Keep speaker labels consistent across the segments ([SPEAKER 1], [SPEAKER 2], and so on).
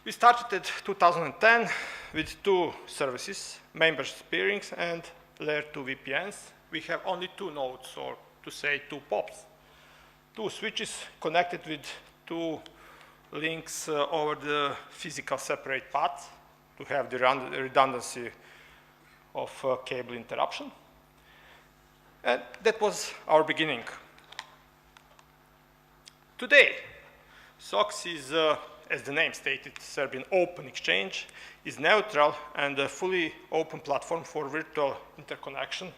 [SPEAKER 1] We started in 2010 with 2 services, members peerings and layer 2 VPNs. We have only 2 nodes, or to say 2 POPs. 2 switches connected with 2 links over the physical separate path to have the redundancy of cable interruption. And that was our beginning. Today, SOX is, as the name stated, Serbian open exchange, is neutral and a fully open platform for virtual interconnection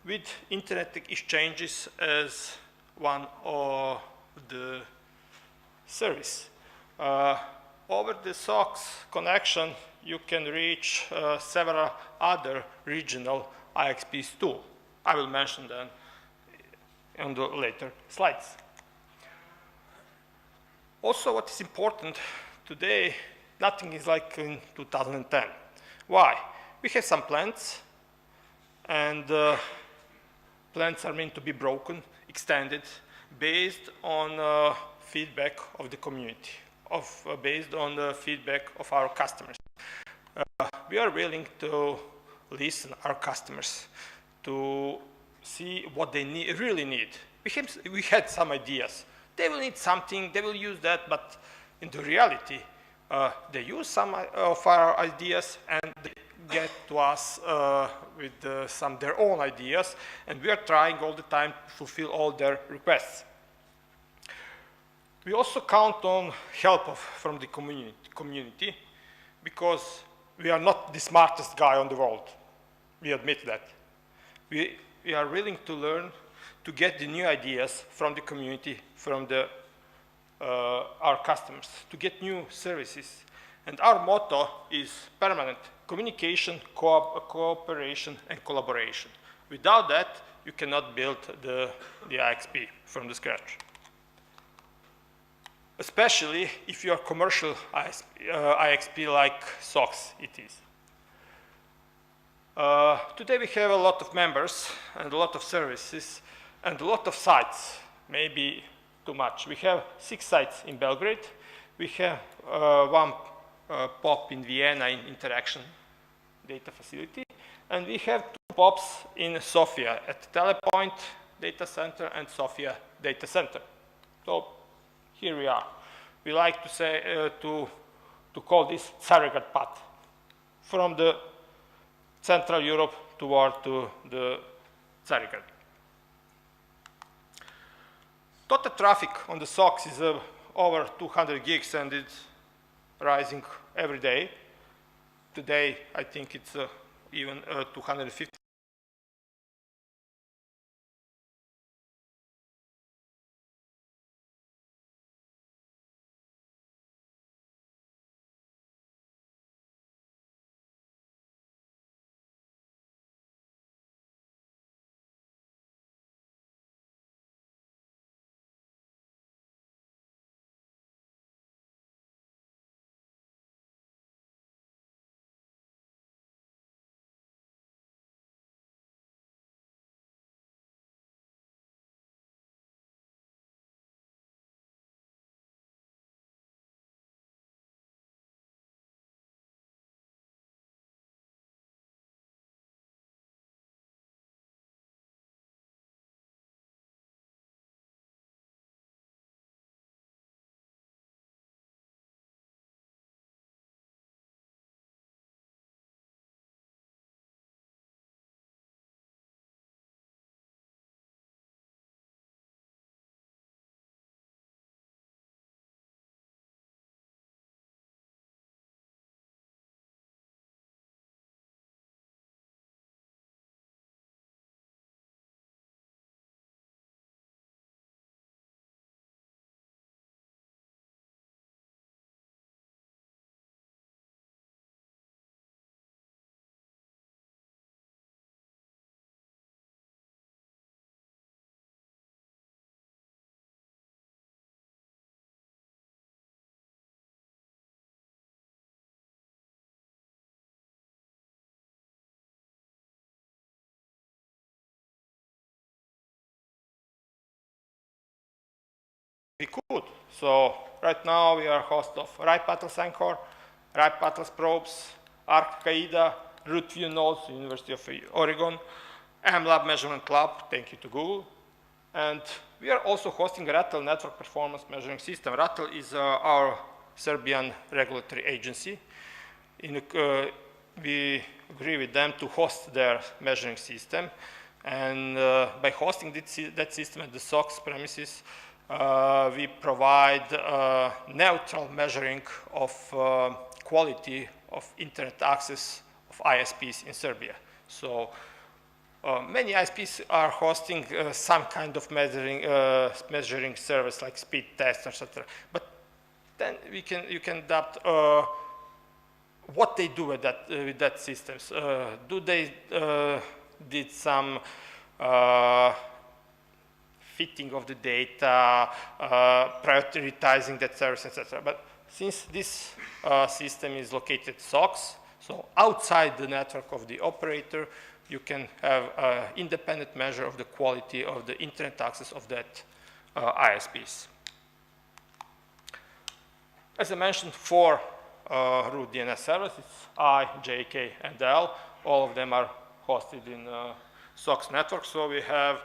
[SPEAKER 1] with internet exchanges as one of the service. Over the SOX connection, you can reach several other regional IXPs too. I will mention them on the later slides. Also, what is important today, nothing is like in 2010. Why? We have some plans, and plans are meant to be broken, extended, based on feedback of the community, based on the feedback of our customers. We are willing to listen our customers to see what they really need. We had some ideas. They will need something, they will use that, but in the reality, they use some of our ideas and they get to us with some their own ideas, and we are trying all the time to fulfill all their requests. We also count on help from the community because we are not the smartest guy on the world. We admit that. We are willing to learn, to get the new ideas from the community, from our customers, to get new services. And our motto is permanent communication, cooperation, and collaboration. Without that, you cannot build the IXP from the scratch. Especially if you are commercial IXP like SOX it is. Today we have a lot of members and a lot of services and a lot of sites, maybe too much. We have 6 sites in Belgrade. We have 1 POP in Vienna in interaction data facility. And we have 2 POPs in Sofia at Telepoint data center and Sofia data center. So here we are. We like to say, to call this Carigrad path from the Central Europe toward to the Carigrad. Total traffic on the SOX is over 200 gigs and it's rising every day. Today, I think it's even 250. We could So right now we are host of RIPE Atlas Anchor, RIPE Atlas Probes, ARC Qaida, Root View Nodes, University of Oregon, MLab Measurement Lab, thank you to Google. And we are also hosting RATL Network Performance Measuring System. RATL is our Serbian regulatory agency. We agree with them to host their measuring system. And by hosting that system at the SOX premises, we provide neutral measuring of quality of internet access of ISPs in Serbia. So many ISPs are hosting some kind of measuring service like speed test, etc. But then you can adapt what they do with that systems. Do they did some fitting of the data, prioritizing that service, etc. But since this system is located SOX, so outside the network of the operator, you can have an independent measure of the quality of the internet access of that ISPs. As I mentioned, 4 root DNS servers, it's I, J, K, and L. All of them are hosted in SOX network, so we have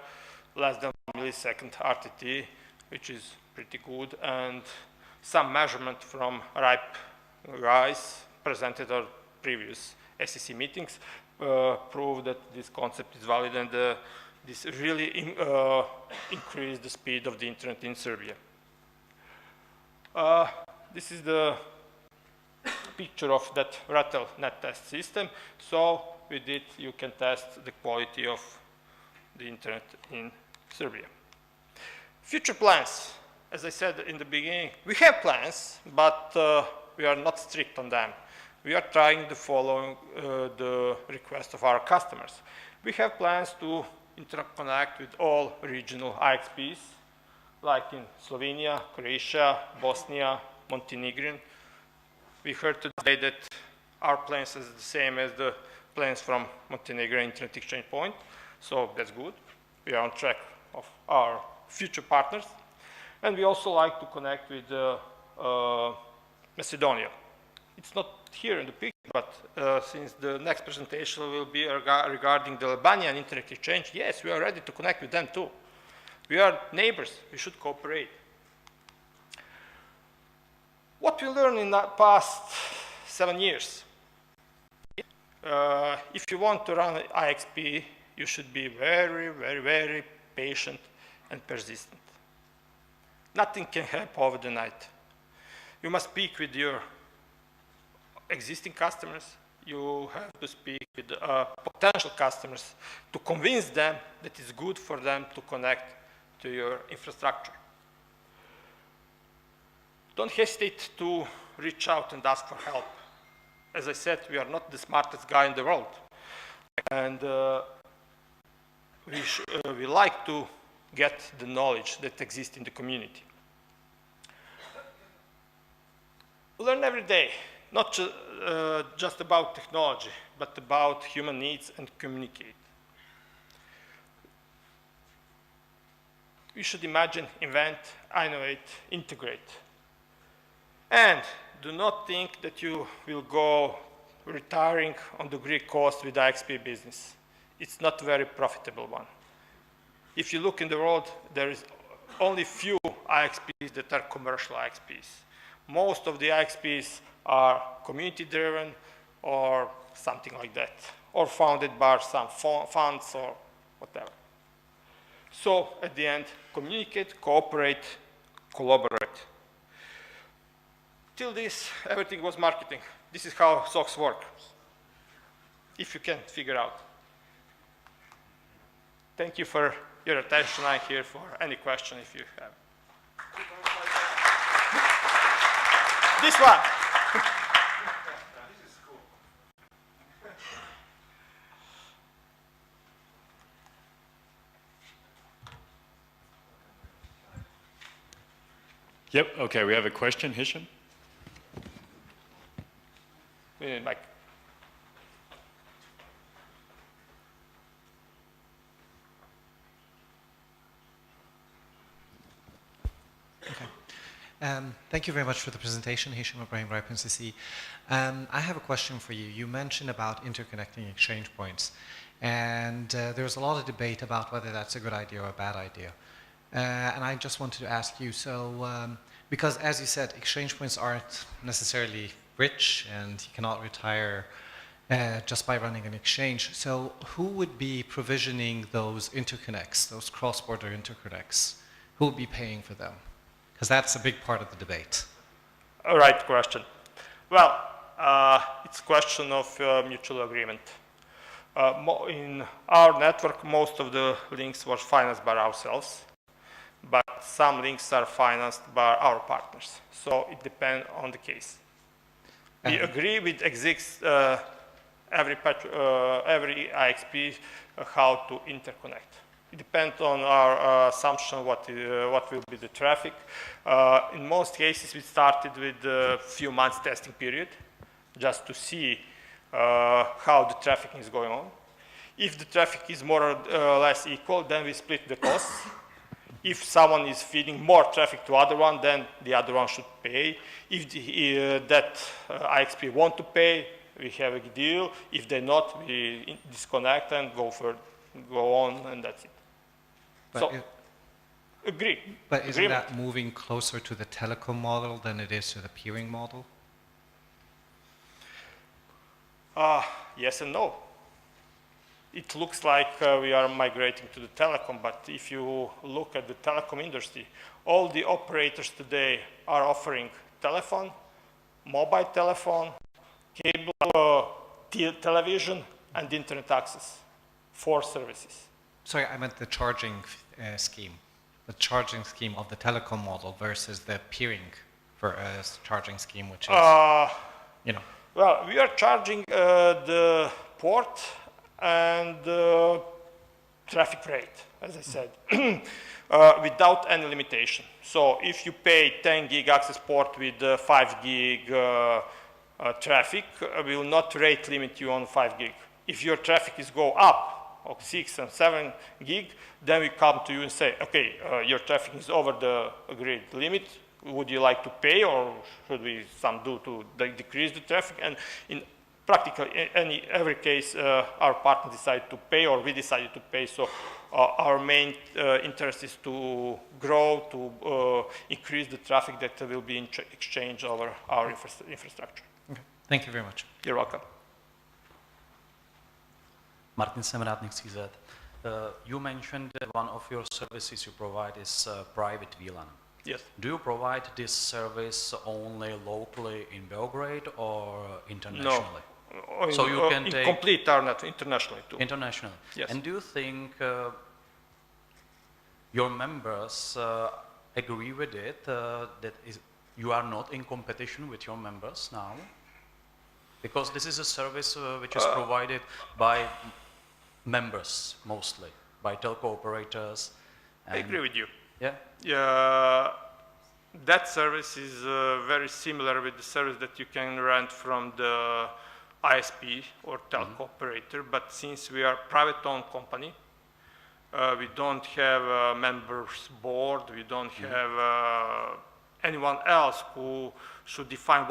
[SPEAKER 1] less than 1 millisecond RTT, which is pretty good, and some measurement from RIPE guys presented at previous SEC meetings prove that this concept is valid, and this really increased the speed of the internet in Serbia. This is the picture of that RATL net test system. So with it, you can test the quality of the internet in Serbia. Future plans. As I said in the beginning, we have plans, but we are not strict on them. We are trying to follow the request of our customers. We have plans to interconnect with all regional IXPs, like in Slovenia, Croatia, Bosnia, Montenegrin. We heard today that our plans is the same as the plans from Montenegro Internet Exchange Point, so that's good. We are on track of our future partners. And we also like to connect with Macedonia. It's not here in the picture, but since the next presentation will be regarding the Albanian Internet Exchange, yes, we are ready to connect with them too. We are neighbors, we should cooperate. What we learned in the past 7 years? If you want to run IXP, you should be very, very, very patient and persistent. Nothing can happen over the night. You must speak with your existing customers. You have to speak with potential customers to convince them that it's good for them to connect to your infrastructure. Don't hesitate to reach out and ask for help. As I said, we are not the smartest guy in the world. And we like to get the knowledge that exists in the community. Learn every day, not just about technology, but about human needs and communicate. We should imagine, invent, innovate, integrate. And do not think that you will go retiring on the Greek coast with IXP business. It's not a very profitable one. If you look in the world, there is only few IXPs that are commercial IXPs. Most of the IXPs are community-driven or something like that, or founded by some funds or whatever. So at the end, communicate, cooperate, collaborate. Till this, everything was marketing. This is how SOX work, if you can figure out. Thank you for your attention. I'm here for any question if you have. This one.
[SPEAKER 2] This is cool.
[SPEAKER 3] Yep, okay, we have a question, Hisham.
[SPEAKER 1] We need mic.
[SPEAKER 2] Thank you very much for the presentation, Hisham Ibrahim, RIPE NCC. I have a question for you. You mentioned about interconnecting exchange points, and there's a lot of debate about whether that's a good idea or a bad idea. And I just wanted to ask you, because as you said, exchange points aren't necessarily rich, and you cannot retire just by running an exchange. So who would be provisioning those interconnects, those cross-border interconnects? Who would be paying for them? Because that's a big part of the debate.
[SPEAKER 1] All right, question. Well, it's a question of mutual agreement. In our network, most of the links were financed by ourselves, but some links are financed by our partners. So it depends on the case. We agree with every IXP how to interconnect. It depends on our assumption what will be the traffic. In most cases, we started with a few months testing period just to see how the traffic is going on. If the traffic is more or less equal, then we split the costs. If someone is feeding more traffic to other one, then the other one should pay. If that IXP want to pay, we have a deal. If they not, we disconnect and go on, and that's it. So, agree.
[SPEAKER 2] But isn't that moving closer to the telecom model than it is to the peering model?
[SPEAKER 1] Yes and no. It looks like we are migrating to the telecom, but if you look at the telecom industry, all the operators today are offering telephone, mobile telephone, cable television, and internet access. 4 services.
[SPEAKER 2] Sorry, I meant the charging scheme. The charging scheme of the telecom model versus the peering charging scheme, which is,
[SPEAKER 1] Well, we are charging the port and the traffic rate, as I said, without any limitation. So if you pay 10 gig access port with 5 gig traffic, we will not rate limit you on 5 gig. If your traffic is go up, of 6 and 7 gig, then we come to you and say, okay, your traffic is over the agreed limit. Would you like to pay, or should we do to decrease the traffic? And in practically every case, our partner decided to pay, or we decided to pay. So our main interest is to grow, to increase the traffic that will be in exchange over our infrastructure.
[SPEAKER 2] Okay. Thank you very much.
[SPEAKER 1] You're welcome.
[SPEAKER 4] Martin Semrad, NCC. You mentioned that one of your services you provide is private VLAN.
[SPEAKER 1] Yes.
[SPEAKER 4] Do you provide this service only locally in Belgrade or internationally?
[SPEAKER 1] No.
[SPEAKER 4] So you can take
[SPEAKER 1] complete our net internationally too.
[SPEAKER 4] Internationally.
[SPEAKER 1] Yes.
[SPEAKER 4] And do you think your members agree with it? You are not in competition with your members now? Because this is a service which is provided by members mostly, by telco operators.
[SPEAKER 1] I agree with you.
[SPEAKER 4] Yeah?
[SPEAKER 1] That service is very similar with the service that you can rent from the ISP or telco operator, but since we are a private-owned company, we don't have a members board, we don't have anyone else who should define